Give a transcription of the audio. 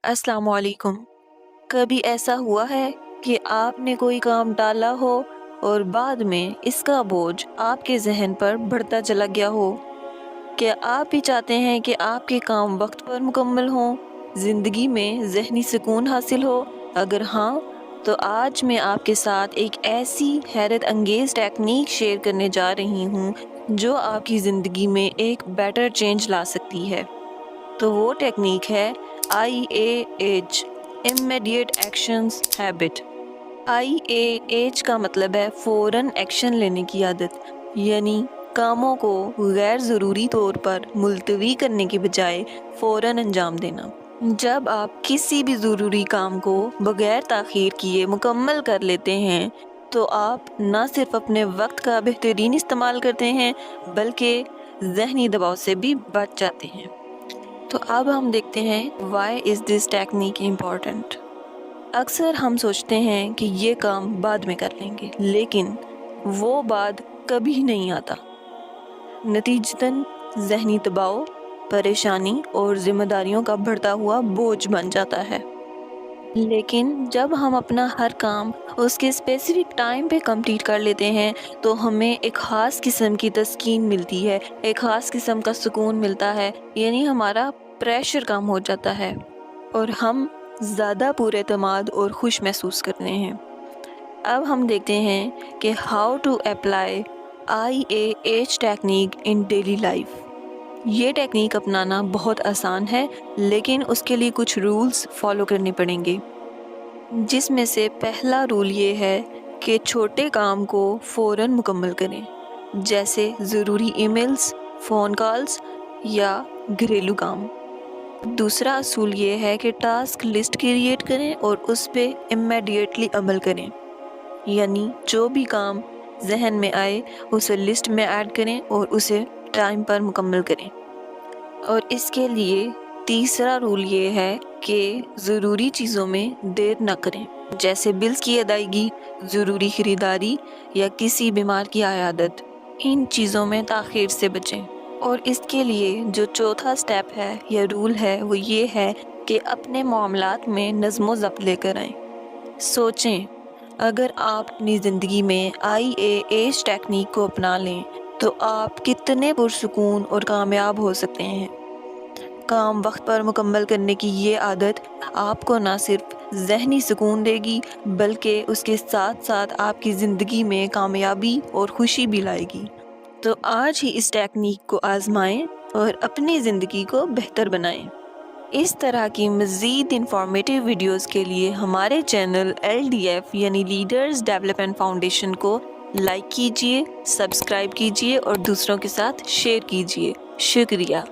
अस्सलाम वालेकुम। कभी ऐसा हुआ है कि आपने कोई काम टाला हो और बाद में इसका बोझ आपके जहन पर बढ़ता चला गया हो? क्या आप भी चाहते हैं कि आपके काम वक्त पर मुकम्मल हों, ज़िंदगी में ज़हनी सुकून हासिल हो? अगर हाँ, तो आज मैं आपके साथ एक ऐसी हैरत अंगेज़ टेक्निक शेयर करने जा रही हूँ जो आपकी ज़िंदगी में एक बेटर चेंज ला सकती है। तो वो टेक्निक है IAH, immediate actions habit. IAH का मतलब है फ़ौरन एक्शन लेने की आदत, यानी कामों को गैर ज़रूरी तौर पर मुलतवी करने के बजाय फ़ौरन अंजाम देना। जब आप किसी भी ज़रूरी काम को बगैर ताख़ीर किए मुकम्मल कर लेते हैं, तो आप न सिर्फ अपने वक्त का बेहतरीन इस्तेमाल करते हैं, बल्कि ज़हनी दबाव से भी बच जाते हैं। तो अब हम देखते हैं why is this technique important. अक्सर हम सोचते हैं कि ये काम बाद में कर लेंगे, लेकिन वो बाद कभी नहीं आता। नतीजतन ज़हनी दबाव, परेशानी और जिम्मेदारियों का बढ़ता हुआ बोझ बन जाता है। लेकिन जब हम अपना हर काम उसके स्पेसिफिक टाइम पे कंप्लीट कर लेते हैं, तो हमें एक ख़ास किस्म की तस्कीन मिलती है, एक ख़ास किस्म का सुकून मिलता है, यानी हमारा प्रेशर कम हो जाता है और हम ज़्यादा पुरएतमाद और खुश महसूस करते हैं। अब हम देखते हैं कि how to apply IAH technique in daily life. ये टेक्निक अपनाना बहुत आसान है, लेकिन उसके लिए कुछ रूल्स फॉलो करने पड़ेंगे, जिसमें से पहला रूल ये है कि छोटे काम को फ़ौरन मुकम्मल करें, जैसे ज़रूरी ईमेल्स, फ़ोन कॉल्स या घरेलू काम। दूसरा असूल ये है कि टास्क लिस्ट क्रिएट करें और उस पे इमीडिएटली अमल करें, यानी जो भी काम जहन में आए उसे लिस्ट में ऐड करें और उसे टाइम पर मुकम्मल करें। और इसके लिए तीसरा रूल ये है कि ज़रूरी चीज़ों में देर न करें, जैसे बिल्स की अदायगी, ज़रूरी ख़रीदारी या किसी बीमार की आयादत। इन चीज़ों में ताख़ीर से बचें। और इसके लिए जो चौथा स्टेप है या रूल है वो ये है कि अपने मामलात में नज़्म ज़ब्त लेकर आएँ। सोचें, अगर आप अपनी ज़िंदगी में IAH टेक्निक को अपना लें तो आप कितने पुरसुकून और कामयाब हो सकते हैं। काम वक्त पर मुकम्मल करने की ये आदत आपको ना सिर्फ ज़हनी सुकून देगी, बल्कि उसके साथ साथ आपकी ज़िंदगी में कामयाबी और खुशी भी लाएगी। तो आज ही इस टेक्निक को आजमाएं और अपनी ज़िंदगी को बेहतर बनाएं। इस तरह की मज़ीद इंफॉर्मेटिव वीडियोस के लिए हमारे चैनल LDF यानी लीडर्स डेवलपमेंट फाउंडेशन को लाइक कीजिए, सब्सक्राइब कीजिए और दूसरों के साथ शेयर कीजिए। शुक्रिया।